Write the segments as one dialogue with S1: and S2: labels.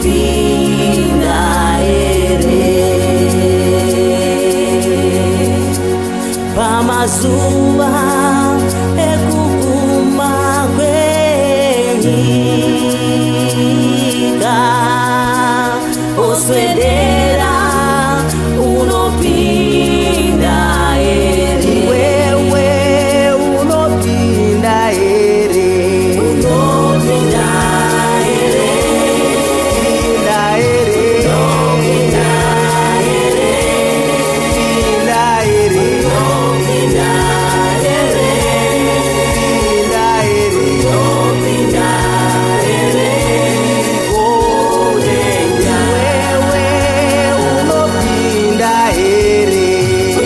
S1: unopinda ere pamazuva ekuguma kwenyika oswedera unopinda ere
S2: wewe unopinda ere
S1: unopinda ere
S2: pinda ere
S1: unopinda ere
S2: pinda ere
S1: unopinda ere
S2: pinda ere
S1: unopinda ere
S2: olenga wewe unopinda ere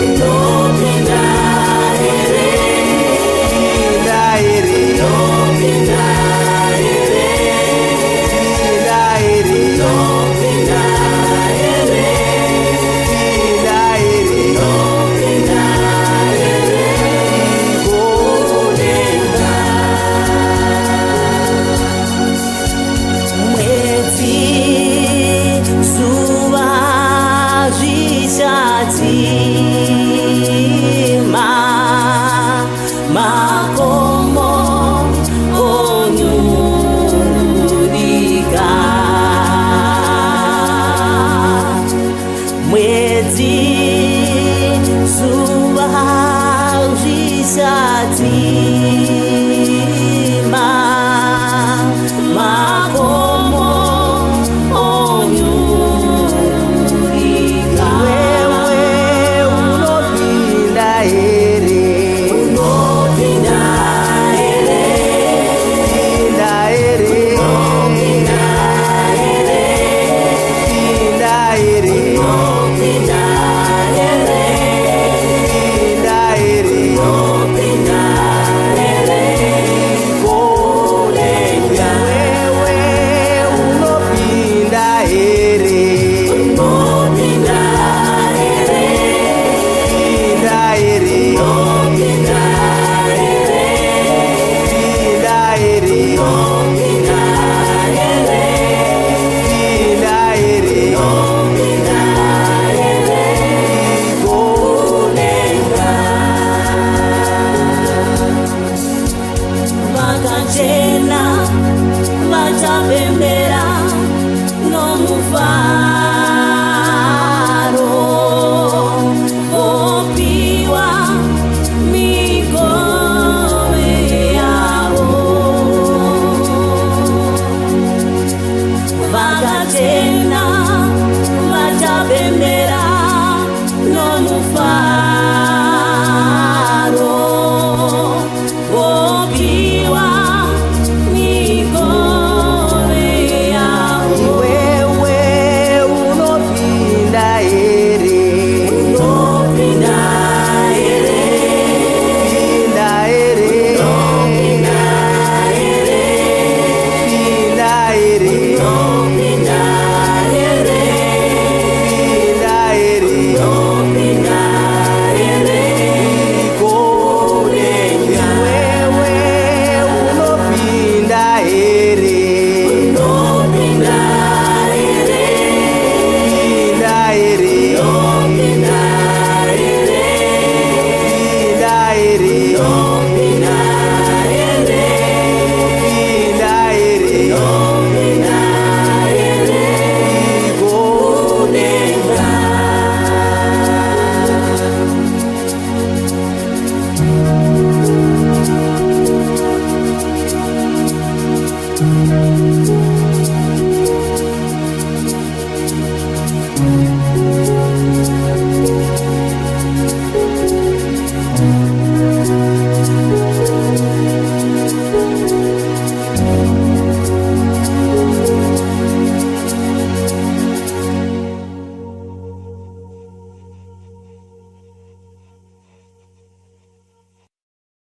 S1: unopinda ere
S2: pinda ere
S1: unopinda ere
S2: pinda ere
S1: unopinda ere
S2: pinda ere
S1: unopinda ere
S2: olenga
S1: mwezi zuva zvichatima makomo onyurika mwezi zuva zvichatima makomo onyurika
S2: wewe unopinda ere
S1: unopinda ere
S2: pinda ere
S1: unopinda ere
S2: pinda ere
S1: unopinda ere
S2: pinda ere
S1: unopinda ere
S2: olenga wewe unopinda ere
S1: unopinda ere
S2: pinda ere
S1: unopinda ere
S2: pinda ere
S1: unopinda ere
S2: pinda ere
S1: unopinda ere
S2: olenga
S1: vakachena vachapembera nomufaro vopiwa migove yavo vakachena